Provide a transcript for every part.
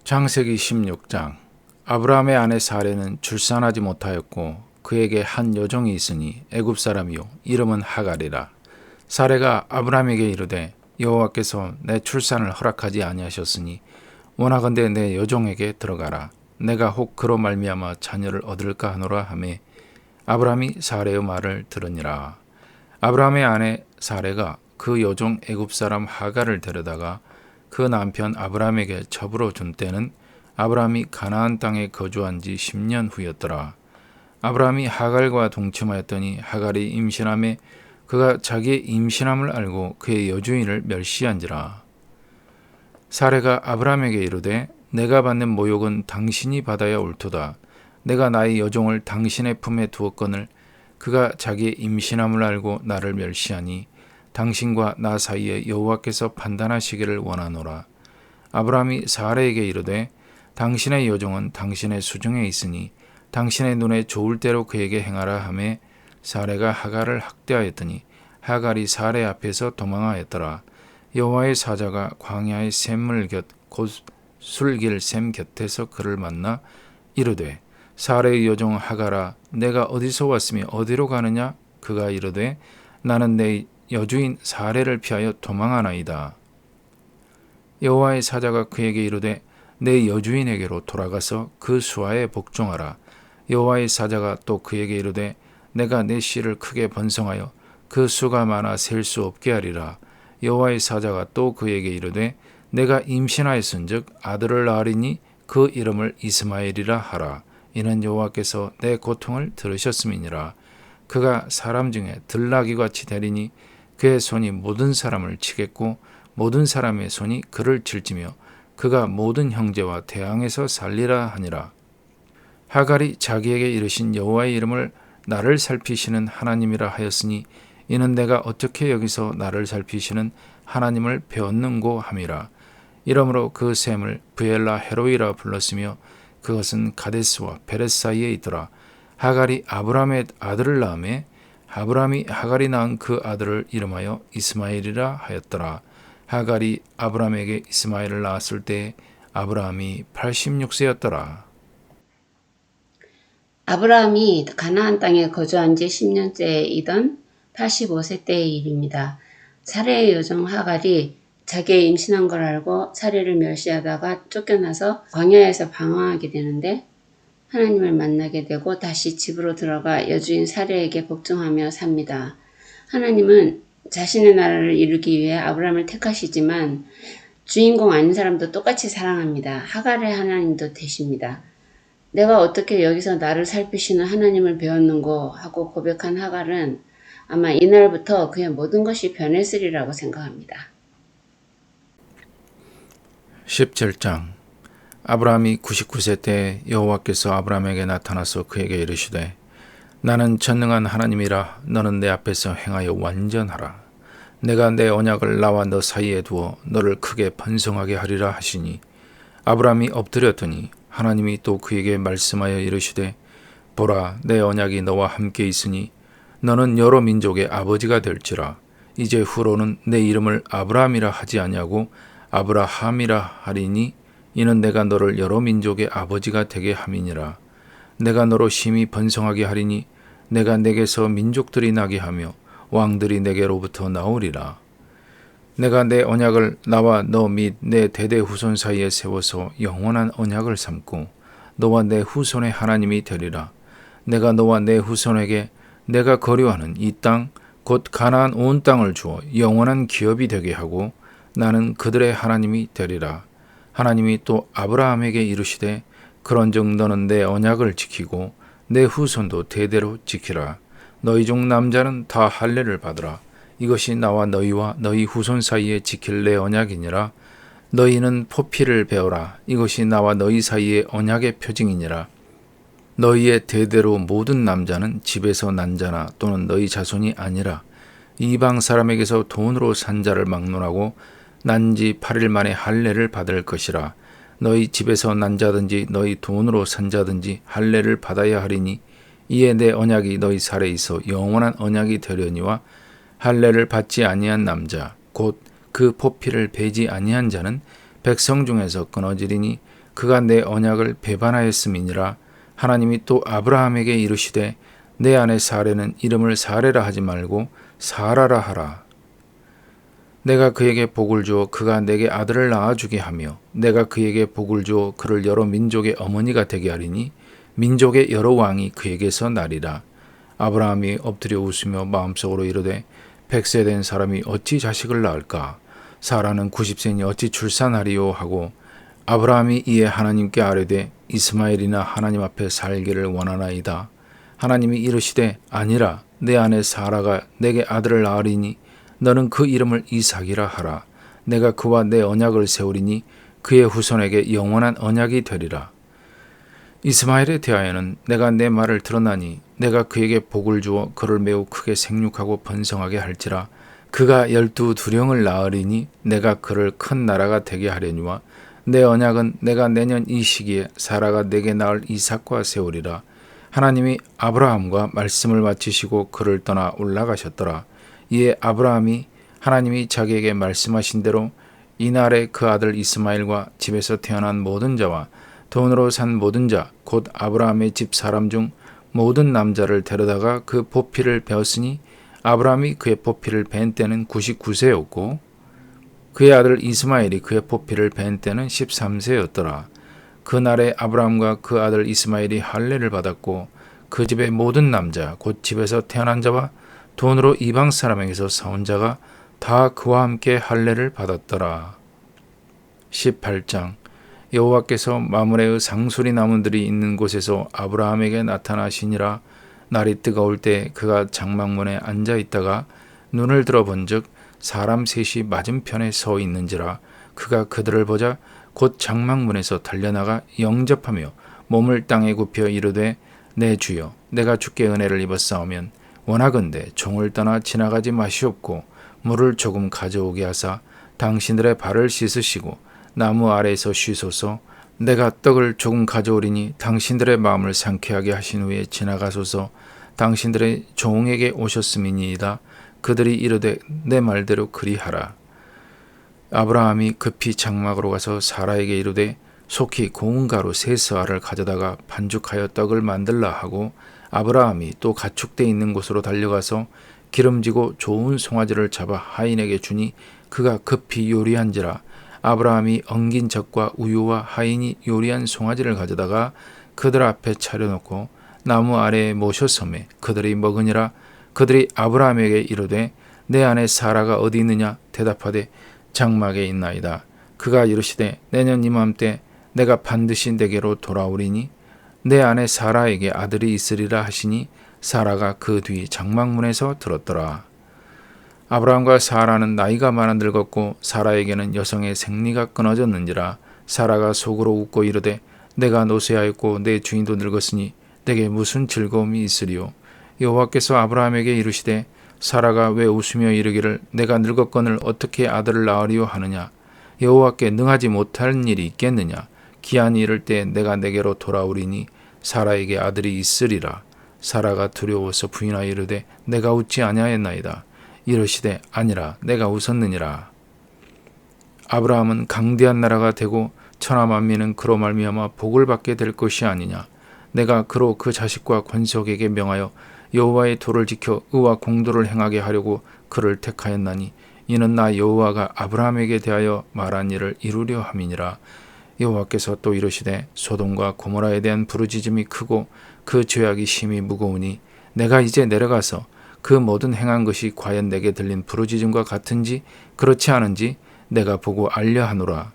창세기 16장. 아브라함의 아내 사레는 출산하지 못하였고 그에게 한 여종이 있으니 애굽 사람이요 이름은 하갈이라. 사레가 아브라함에게 이르되 여호와께서 내 출산을 허락하지 아니하셨으니 원하건대 내 여종에게 들어가라. 내가 혹 그로 말미암아 자녀를 얻을까 하노라 하매 아브라함이 사레의 말을 들으니라. 아브라함의 아내 사레가 그 여종 애굽 사람 하갈을 데려다가 그 남편 아브라함에게 첩으로 준 때는 아브라함이 가나안 땅에 거주한 지 10년 후였더라. 아브라함이 하갈과 동침하였더니 하갈이 임신함에 그가 자기의 임신함을 알고 그의 여주인을 멸시한지라. 사레가 아브라함에게 이르되 내가 받는 모욕은 당신이 받아야 옳도다. 내가 나의 여종을 당신의 품에 두었거늘 그가 자기의 임신함을 알고 나를 멸시하니 당신과 나 사이에 여호와께서 판단하시기를 원하노라. 아브라함이 사레에게 이르되 당신의 여종은 당신의 수중에 있으니 당신의 눈에 좋을 대로 그에게 행하라 하매 사레가 하갈을 학대하였더니 하갈이 사레 앞에서 도망하였더라. 여호와의 사자가 광야의 샘물 곁 곧 술길 샘 곁에서 그를 만나 이르되 사레의 여종 하갈아 내가 어디서 왔으며 어디로 가느냐? 그가 이르되 나는 내 여주인 사레를 피하여 도망하나이다. 여호와의 사자가 그에게 이르되 내 여주인에게로 돌아가서 그 수하에 복종하라. 여호와의 사자가 또 그에게 이르되 내가 내 씨를 크게 번성하여 그 수가 많아 셀 수 없게 하리라. 여호와의 사자가 또 그에게 이르되 내가 임신하였은즉 아들을 낳으리니 그 이름을 이스마엘이라 하라. 이는 여호와께서 내 고통을 들으셨음이니라. 그가 사람 중에 들나귀같이 되리니 그의 손이 모든 사람을 치겠고 모든 사람의 손이 그를 칠지며 그가 모든 형제와 대항에서 살리라 하니라. 하갈이 자기에게 이르신 여호와의 이름을 나를 살피시는 하나님이라 하였으니 이는 내가 어떻게 여기서 나를 살피시는 하나님을 배웠는고 함이라. 이러므로 그 샘을 브엘라 헤로이라 불렀으며 그것은 가데스와 베레스 사이에 있더라. 하갈이 아브라함의 아들을 낳음에 아브라함이 하갈이 낳은 그 아들을 이름하여 이스마엘이라 하였더라. 하갈이 아브라함에게 이스마엘을 낳았을 때 아브라함이 86세였더라. 아브라함이 가나안 땅에 거주한 지 10년째이던 85세 때의 일입니다. 사레의 여종 하갈이 자기의 임신한 걸 알고 사레를 멸시하다가 쫓겨나서 광야에서 방황하게 되는데 하나님을 만나게 되고 다시 집으로 들어가 여주인 사레에게 복종하며 삽니다. 하나님은 자신의 나라를 이루기 위해 아브라함을 택하시지만 주인공 아닌 사람도 똑같이 사랑합니다. 하갈의 하나님도 되십니다. 내가 어떻게 여기서 나를 살피시는 하나님을 배웠는고 하고 고백한 하갈은 아마 이날부터 그의 모든 것이 변했으리라고 생각합니다. 17장. 아브라함이 99세 때 여호와께서 아브라함에게 나타나서 그에게 이르시되 나는 전능한 하나님이라 너는 내 앞에서 행하여 완전하라. 내가 내 언약을 나와 너 사이에 두어 너를 크게 번성하게 하리라 하시니 아브라함이 엎드렸더니 하나님이 또 그에게 말씀하여 이르시되 보라 내 언약이 너와 함께 있으니 너는 여러 민족의 아버지가 될지라. 이제 후로는 내 이름을 아브라함이라 하지 아니하고 아브라함이라 하리니 이는 내가 너를 여러 민족의 아버지가 되게 함이니라. 내가 너로 심히 번성하게 하리니 내가 내게서 민족들이 나게 하며 왕들이 내게로부터 나오리라. 내가 내 언약을 나와 너 및 내 대대 후손 사이에 세워서 영원한 언약을 삼고 너와 내 후손의 하나님이 되리라. 내가 너와 내 후손에게 내가 거류하는 이 땅 곧 가나안 온 땅을 주어 영원한 기업이 되게 하고 나는 그들의 하나님이 되리라. 하나님이 또 아브라함에게 이르시되 그런즉 너는 내 언약을 지키고 내 후손도 대대로 지키라. 너희 중 남자는 다 할례를 받으라. 이것이 나와 너희와 너희 후손 사이에 지킬 내 언약이니라. 너희는 포피를 베어라. 이것이 나와 너희 사이의 언약의 표징이니라. 너희의 대대로 모든 남자는 집에서 난 자나 또는 너희 자손이 아니라 이방 사람에게서 돈으로 산 자를 막론하고 난 지 8일 만에 할례를 받을 것이라. 너희 집에서 난 자든지 너희 돈으로 산 자든지 할례를 받아야 하리니 이에 내 언약이 너희 살에 있어 영원한 언약이 되려니와 할례를 받지 아니한 남자 곧 그 포피를 베지 아니한 자는 백성 중에서 끊어지리니 그가 내 언약을 배반하였음이니라. 하나님이 또 아브라함에게 이르시되 내 아내 사레는 이름을 사레라 하지 말고 사라라 하라. 내가 그에게 복을 주어 그가 내게 아들을 낳아주게 하며 내가 그에게 복을 주어 그를 여러 민족의 어머니가 되게 하리니 민족의 여러 왕이 그에게서 나리라. 아브라함이 엎드려 웃으며 마음속으로 이르되 100세 된 사람이 어찌 자식을 낳을까? 사라는 90세니 어찌 출산하리요? 하고 아브라함이 이에 하나님께 아뢰되 이스마엘이나 하나님 앞에 살기를 원하나이다. 하나님이 이르시되 아니라 내 아내 사라가 내게 아들을 낳으리니 너는 그 이름을 이삭이라 하라. 내가 그와 내 언약을 세우리니 그의 후손에게 영원한 언약이 되리라. 이스마엘에 대하여는 내가 내 말을 들었나니 내가 그에게 복을 주어 그를 매우 크게 생육하고 번성하게 할지라. 그가 12두령을 낳으리니 내가 그를 큰 나라가 되게 하려니와 내 언약은 내가 내년 이 시기에 사라가 내게 낳을 이삭과 세우리라. 하나님이 아브라함과 말씀을 마치시고 그를 떠나 올라가셨더라. 이에 아브라함이 하나님이 자기에게 말씀하신 대로 이날에 그 아들 이스마엘과 집에서 태어난 모든 자와 돈으로 산 모든 자 곧 아브라함의 집 사람 중 모든 남자를 데려다가 그 보피를 베었으니 아브라함이 그의 보피를 벤 때는 99세였고 그의 아들 이스마엘이 그의 보피를 벤 때는 13세였더라. 그날에 아브라함과 그 아들 이스마엘이 할례를 받았고 그 집의 모든 남자 곧 집에서 태어난 자와 돈으로 이방 사람에게서 사온 자가 다 그와 함께 할례를 받았더라. 18장 여호와께서 마므레의 상수리 나무들이 있는 곳에서 아브라함에게 나타나시니라. 날이 뜨거울 때 그가 장막문에 앉아 있다가 눈을 들어본즉 사람 셋이 맞은편에 서 있는지라. 그가 그들을 보자 곧 장막문에서 달려나가 영접하며 몸을 땅에 굽혀 이르되 내 주여 내가 주께 은혜를 입었사오면 원하건대 종을 떠나 지나가지 마시옵고 물을 조금 가져오게 하사 당신들의 발을 씻으시고 나무 아래에서 쉬소서. 내가 떡을 조금 가져오리니 당신들의 마음을 상쾌하게 하신 후에 지나가소서. 당신들의 종에게 오셨음이니이다. 그들이 이르되 내 말대로 그리하라. 아브라함이 급히 장막으로 가서 사라에게 이르되 속히 고운 가루 3스아를 가져다가 반죽하여 떡을 만들라 하고 아브라함이 또 가축대 있는 곳으로 달려가서 기름지고 좋은 송아지를 잡아 하인에게 주니 그가 급히 요리한지라. 아브라함이 엉긴 젖과 우유와 하인이 요리한 송아지를 가져다가 그들 앞에 차려놓고 나무 아래에 모셔섬에 그들이 먹으니라. 그들이 아브라함에게 이르되 내 아내 사라가 어디 있느냐? 대답하되 장막에 있나이다. 그가 이르시되 내년 이맘때 내가 반드시 내게로 돌아오리니 내 아내 사라에게 아들이 있으리라 하시니 사라가 그 뒤 장막문에서 들었더라. 아브라함과 사라는 나이가 많아 늙었고 사라에게는 여성의 생리가 끊어졌는지라. 사라가 속으로 웃고 이르되 내가 노쇠하였고 내 주인도 늙었으니 내게 무슨 즐거움이 있으리요. 여호와께서 아브라함에게 이르시되 사라가 왜 웃으며 이르기를 내가 늙었거늘 어떻게 아들을 낳으리요 하느냐. 여호와께 능하지 못할 일이 있겠느냐. 기한이 이를 때 내가 내게로 돌아오리니 사라에게 아들이 있으리라. 사라가 두려워서 부인하여 이르되 내가 웃지 아니하였나이다. 이르시되 아니라 내가 웃었느니라. 아브라함은 강대한 나라가 되고 천하 만민은 그로 말미암아 복을 받게 될 것이 아니냐. 내가 그로 그 자식과 권속에게 명하여 여호와의 도를 지켜 의와 공도를 행하게 하려고 그를 택하였나니 이는 나 여호와가 아브라함에게 대하여 말한 일을 이루려 함이니라. 여호와께서 또 이르시되 소돔과 고모라에 대한 부르짖음이 크고 그 죄악이 심히 무거우니 내가 이제 내려가서 그 모든 행한 것이 과연 내게 들린 부르짖음과 같은지 그렇지 않은지 내가 보고 알려 하노라.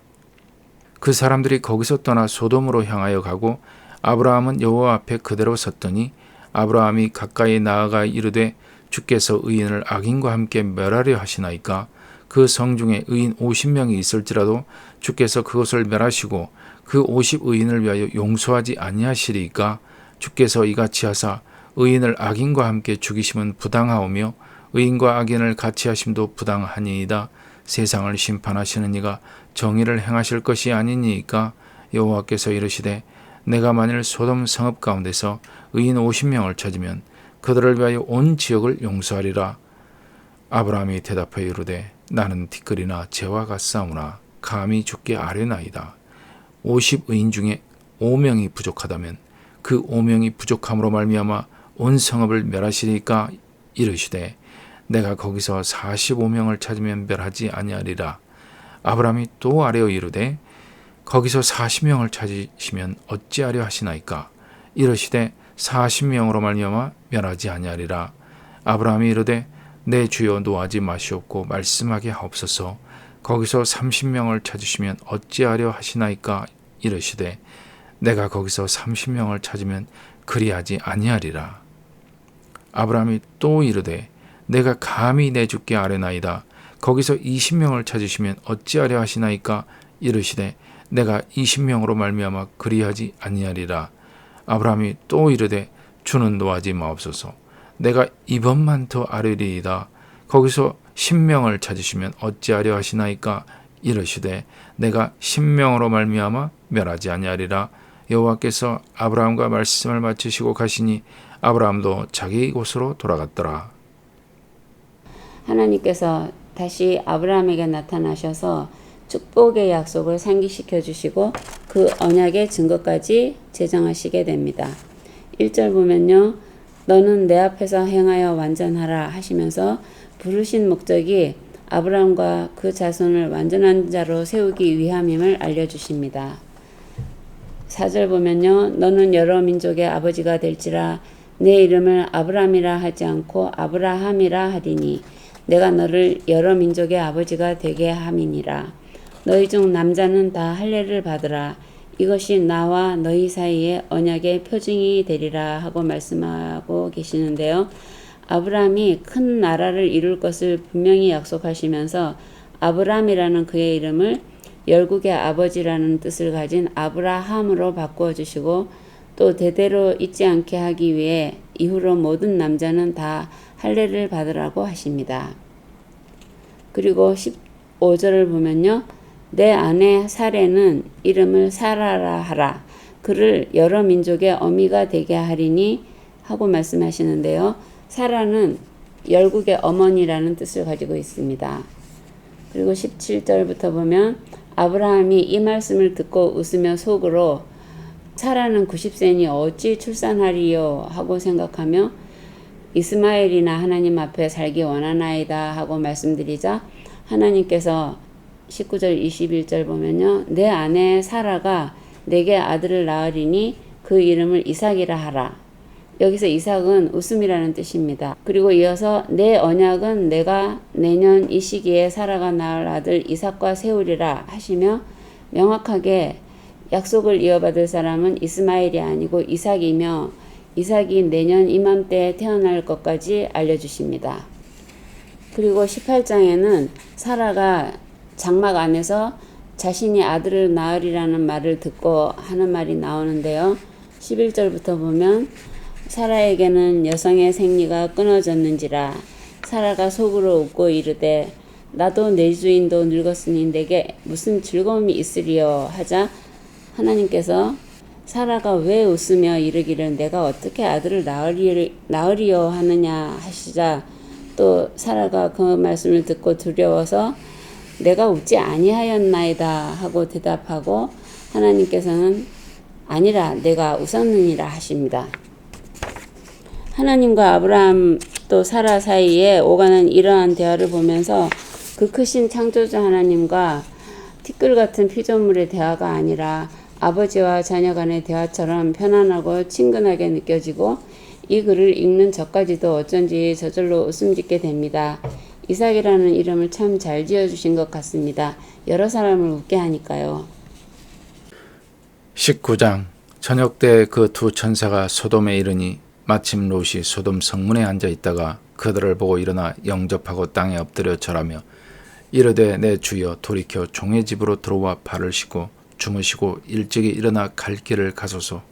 그 사람들이 거기서 떠나 소돔으로 향하여 가고 아브라함은 여호와 앞에 그대로 섰더니 아브라함이 가까이 나아가 이르되 주께서 의인을 악인과 함께 멸하려 하시나이까. 그 성 중에 의인 50명이 있을지라도 주께서 그것을 멸하시고 그 50의인을 위하여 용서하지 아니하시리이까. 주께서 이같이 하사 의인을 악인과 함께 죽이심은 부당하오며 의인과 악인을 같이 하심도 부당하니이다. 세상을 심판하시는 이가 정의를 행하실 것이 아니니이까. 여호와께서 이르시되 내가 만일 소돔 성읍 가운데서 의인 50명을 찾으면 그들을 위하여 온 지역을 용서하리라. 아브라함이 대답하여 이르되 나는 티끌이나 재와 같사오나 감히 주께 아뢰나이다. 50의인 중에 5명이 부족하다면 그 5명이 부족함으로 말미암아 온 성읍을 멸하시리까 이르시되 내가 거기서 45명을 찾으면 멸하지 아니하리라. 아브라함이 또 아뢰어 이르되 거기서 40명을 찾으시면 어찌하려 하시나이까 이르시되 40명으로 말미암아 멸하지 아니하리라. 아브라함이 이르되 내 주여 노하지 마시옵고 말씀하게 하옵소서. 거기서 30명을 찾으시면 어찌하려 하시나이까 이르시되 내가 거기서 30명을 찾으면 그리하지 아니하리라. 아브라함이 또 이르되 내가 감히 내 주께 아뢰나이다. 거기서 20명을 찾으시면 어찌하려 하시나이까 이르시되 내가 20명으로 말미암아 그리하지 아니하리라. 아브라함이 또 이르되 주는 노하지 마옵소서. 내가 이번만 더 아뢰리이다. 거기서 10명을 찾으시면 어찌하려 하시나이까 이르시되 내가 10명으로 말미암아 멸하지 아니하리라. 여호와께서 아브라함과 말씀을 마치시고 가시니 아브라함도 자기 곳으로 돌아갔더라. 하나님께서 다시 아브라함에게 나타나셔서 축복의 약속을 상기시켜 주시고 그 언약의 증거까지 제정하시게 됩니다. 1절 보면요. 너는 내 앞에서 행하여 완전하라 하시면서 부르신 목적이 아브라함과 그 자손을 완전한 자로 세우기 위함임을 알려주십니다. 4절 보면요. 너는 여러 민족의 아버지가 될지라 내 이름을 아브라함이라 하지 않고 아브라함이라 하리니 내가 너를 여러 민족의 아버지가 되게 함이니라. 너희 중 남자는 다 할례를 받으라. 이것이 나와 너희 사이의 언약의 표징이 되리라 하고 말씀하고 계시는데요. 아브라함이 큰 나라를 이룰 것을 분명히 약속하시면서 아브라함이라는 그의 이름을 열국의 아버지라는 뜻을 가진 아브라함으로 바꾸어 주시고 또 대대로 잊지 않게 하기 위해 이후로 모든 남자는 다 할례를 받으라고 하십니다. 그리고 15절을 보면요. 내 아내 사레는 이름을 사라라 하라. 그를 여러 민족의 어미가 되게 하리니 하고 말씀하시는데요. 사라는 열국의 어머니라는 뜻을 가지고 있습니다. 그리고 17절부터 보면 아브라함이 이 말씀을 듣고 웃으며 속으로 사라는 90세니 어찌 출산하리요 하고 생각하며 이스마엘이나 하나님 앞에 살기 원하나이다 하고 말씀드리자 하나님께서 19절 21절 보면요. 내 아내 사라가 내게 아들을 낳으리니 그 이름을 이삭이라 하라. 여기서 이삭은 웃음이라는 뜻입니다. 그리고 이어서 내 언약은 내가 내년 이 시기에 사라가 낳을 아들 이삭과 세우리라 하시며 명확하게 약속을 이어받을 사람은 이스마엘이 아니고 이삭이며 이삭이 내년 이맘때에 태어날 것까지 알려주십니다. 그리고 18장에는 사라가 장막 안에서 자신이 아들을 낳으리라는 말을 듣고 하는 말이 나오는데요. 11절부터 보면 사라에게는 여성의 생리가 끊어졌는지라 사라가 속으로 웃고 이르되 나도 내 주인도 늙었으니 내게 무슨 즐거움이 있으리요 하자 하나님께서 사라가 왜 웃으며 이르기를 내가 어떻게 아들을 낳으리요 하느냐 하시자 또 사라가 그 말씀을 듣고 두려워서 내가 웃지 아니하였나이다 하고 대답하고 하나님께서는 아니라 내가 웃었느니라 하십니다. 하나님과 아브라함 또 사라 사이에 오가는 이러한 대화를 보면서 그 크신 창조주 하나님과 티끌 같은 피조물의 대화가 아니라 아버지와 자녀 간의 대화처럼 편안하고 친근하게 느껴지고 이 글을 읽는 저까지도 어쩐지 저절로 웃음 짓게 됩니다. 이삭이라는 이름을 참 잘 지어주신 것 같습니다. 여러 사람을 웃게 하니까요. 19장 저녁 때 그 두 천사가 소돔에 이르니 마침 롯이 소돔 성문에 앉아 있다가 그들을 보고 일어나 영접하고 땅에 엎드려 절하며 이르되 내 주여 돌이켜 종의 집으로 들어와 발을 씻고 주무시고 일찍이 일어나 갈 길을 가소서.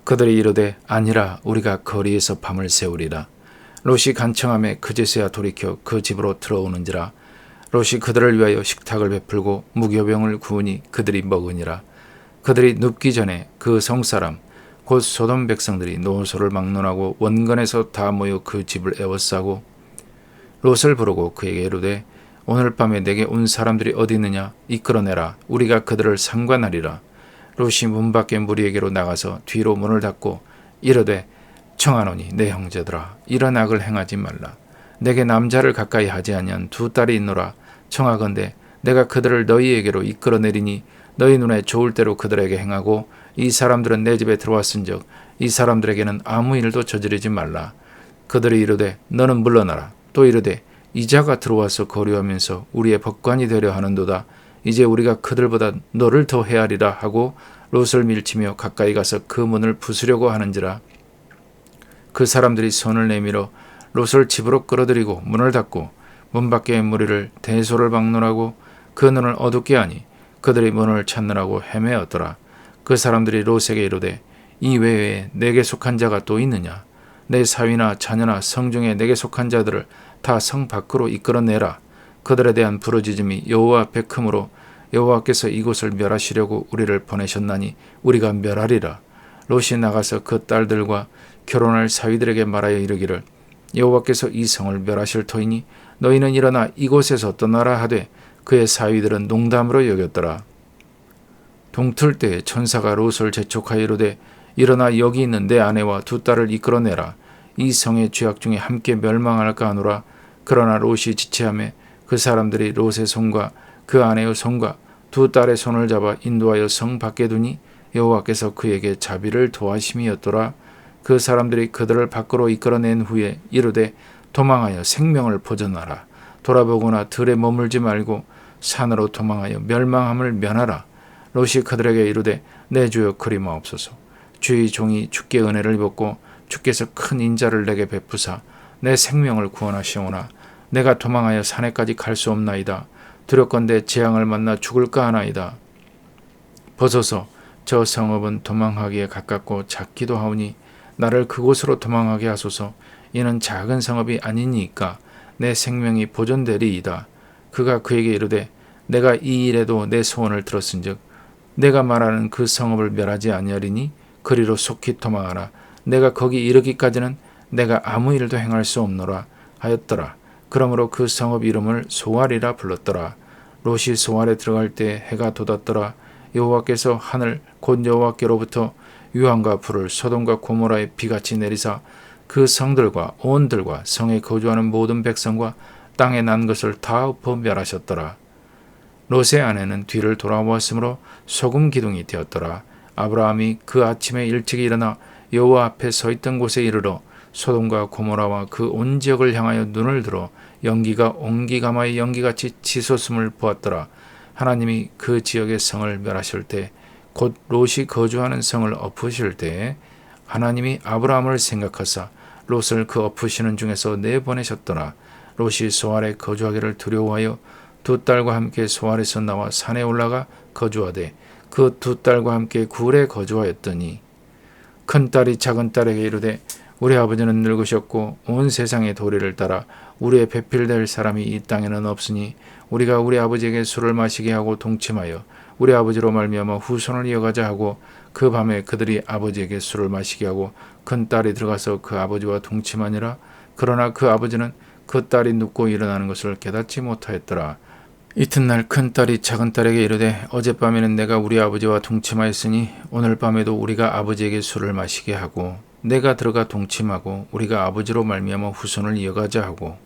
그들이 이르되 아니라 우리가 거리에서 밤을 새우리라. 롯이 간청하며 그제서야 돌이켜 그 집으로 들어오는지라. 롯이 그들을 위하여 식탁을 베풀고 무교병을 구우니 그들이 먹으니라. 그들이 눕기 전에 그 성사람 곧 소돔 백성들이 노소를 막론하고 원건에서 다 모여 그 집을 에워싸고 롯을 부르고 그에게 이르되 오늘 밤에 내게 온 사람들이 어디 있느냐 이끌어내라. 우리가 그들을 상관하리라. 롯이 문 밖에 무리에게로 나가서 뒤로 문을 닫고 이르되 청하노니 내 형제들아 이런 악을 행하지 말라. 내게 남자를 가까이 하지 아니한 두 딸이 있노라. 청하건대 내가 그들을 너희에게로 이끌어내리니 너희 눈에 좋을 대로 그들에게 행하고 이 사람들은 내 집에 들어왔은즉 이 사람들에게는 아무 일도 저지르지 말라. 그들이 이르되 너는 물러나라. 또 이르되 이자가 들어와서 거류하면서 우리의 법관이 되려 하는도다. 이제 우리가 그들보다 너를 더 헤아리라 하고 롯을 밀치며 가까이 가서 그 문을 부수려고 하는지라. 그 사람들이 손을 내밀어 롯을 집으로 끌어들이고 문을 닫고 문 밖의 무리를 대소를 박론하고 그 눈을 어둡게 하니 그들이 문을 찾느라고 헤매었더라. 그 사람들이 롯에게 이르되 이 외에 내게 속한 자가 또 있느냐? 내 사위나 자녀나 성중에 내게 속한 자들을 다 성 밖으로 이끌어내라. 그들에 대한 부르짖음이 여호와 앞에 크므로 여호와께서 이곳을 멸하시려고 우리를 보내셨나니 우리가 멸하리라. 롯이 나가서 그 딸들과 결혼할 사위들에게 말하여 이르기를 여호와께서 이 성을 멸하실 터이니 너희는 일어나 이곳에서 떠나라 하되 그의 사위들은 농담으로 여겼더라. 동틀 때에 천사가 롯을 재촉하여 이르되 일어나 여기 있는 내 아내와 두 딸을 이끌어내라. 이 성의 죄악 중에 함께 멸망할까 하노라. 그러나 롯이 지체하매 그 사람들이 롯의 손과 그 아내의 손과 두 딸의 손을 잡아 인도하여 성 밖에 두니 여호와께서 그에게 자비를 도하심이었더라. 그 사람들이 그들을 밖으로 이끌어낸 후에 이르되 도망하여 생명을 보존하라. 돌아보거나 들에 머물지 말고 산으로 도망하여 멸망함을 면하라. 롯이 그들에게 이르되 내 주여 그리마옵소서. 주의 종이 주께 은혜를 입었고 주께서 큰 인자를 내게 베푸사 내 생명을 구원하시오나 내가 도망하여 산에까지 갈 수 없나이다. 두렵건대 재앙을 만나 죽을까 하나이다. 벗어서 저 성읍은 도망하기에 가깝고 작기도 하오니 나를 그곳으로 도망하게 하소서. 이는 작은 성읍이 아니니까 내 생명이 보존되리이다. 그가 그에게 이르되 내가 이 일에도 내 소원을 들었은즉 내가 말하는 그 성읍을 멸하지 아니하리니 그리로 속히 도망하라. 내가 거기 이르기까지는 내가 아무 일도 행할 수 없노라 하였더라. 그러므로 그 성읍 이름을 소알이라 불렀더라. 롯이 소알에 들어갈 때 해가 돋았더라. 여호와께서 하늘 곧 여호와께로부터 유황과 불을 소돔과 고모라에 비같이 내리사 그 성들과 온들과 성에 거주하는 모든 백성과 땅에 난 것을 다 엎어 멸하셨더라. 롯의 아내는 뒤를 돌아보았으므로 소금 기둥이 되었더라. 아브라함이 그 아침에 일찍 일어나 여호와 앞에 서 있던 곳에 이르러 소돔과 고모라와 그 온 지역을 향하여 눈을 들어 연기가 옹기가마의 연기같이 치솟음을 보았더라. 하나님이 그 지역의 성을 멸하실 때 곧 롯이 거주하는 성을 엎으실 때에 하나님이 아브라함을 생각하사 롯을 그 엎으시는 중에서 내보내셨더라. 롯이 소알에 거주하기를 두려워하여 두 딸과 함께 소알에서 나와 산에 올라가 거주하되 그 두 딸과 함께 굴에 거주하였더니 큰 딸이 작은 딸에게 이르되 우리 아버지는 늙으셨고 온 세상의 도리를 따라 우리의 배필될 사람이 이 땅에는 없으니 우리가 우리 아버지에게 술을 마시게 하고 동침하여 우리 아버지로 말미암아 후손을 이어가자 하고 그 밤에 그들이 아버지에게 술을 마시게 하고 큰 딸이 들어가서 그 아버지와 동침하니라. 그러나 그 아버지는 그 딸이 눕고 일어나는 것을 깨닫지 못하였더라. 이튿날 큰 딸이 작은 딸에게 이르되 어젯밤에는 내가 우리 아버지와 동침하였으니 오늘 밤에도 우리가 아버지에게 술을 마시게 하고 내가 들어가 동침하고 우리가 아버지로 말미암아 후손을 이어가자 하고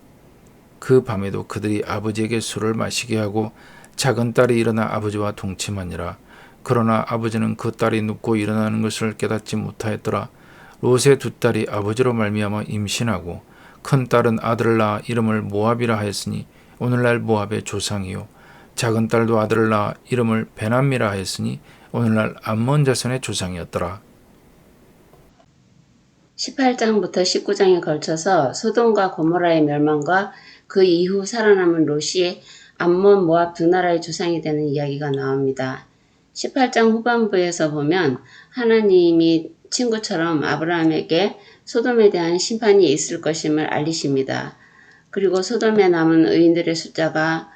그 밤에도 그들이 아버지에게 술을 마시게 하고 작은 딸이 일어나 아버지와 동침하니라. 그러나 아버지는 그 딸이 눕고 일어나는 것을 깨닫지 못하였더라. 롯의 두 딸이 아버지로 말미암아 임신하고 큰 딸은 아들을 낳아 이름을 모압이라 하였으니 오늘날 모압의 조상이요 작은 딸도 아들을 낳아 이름을 베남미라 하였으니 오늘날 암몬 자손의 조상이었더라. 18장부터 19장에 걸쳐서 소돔과 고모라의 멸망과 그 이후 살아남은 롯이 암몬, 모압 두 나라의 조상이 되는 이야기가 나옵니다. 18장 후반부에서 보면 하나님이 친구처럼 아브라함에게 소돔에 대한 심판이 있을 것임을 알리십니다. 그리고 소돔에 남은 의인들의 숫자가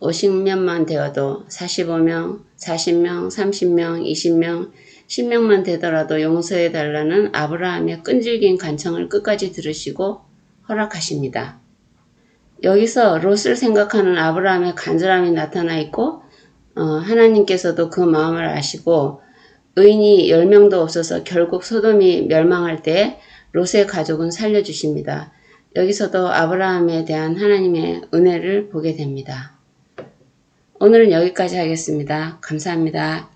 50명만 되어도 45명, 40명, 30명, 20명, 10명만 되더라도 용서해달라는 아브라함의 끈질긴 간청을 끝까지 들으시고 허락하십니다. 여기서 롯을 생각하는 아브라함의 간절함이 나타나 있고 하나님께서도 그 마음을 아시고 의인이 10명도 없어서 결국 소돔이 멸망할 때 롯의 가족은 살려주십니다. 여기서도 아브라함에 대한 하나님의 은혜를 보게 됩니다. 오늘은 여기까지 하겠습니다. 감사합니다.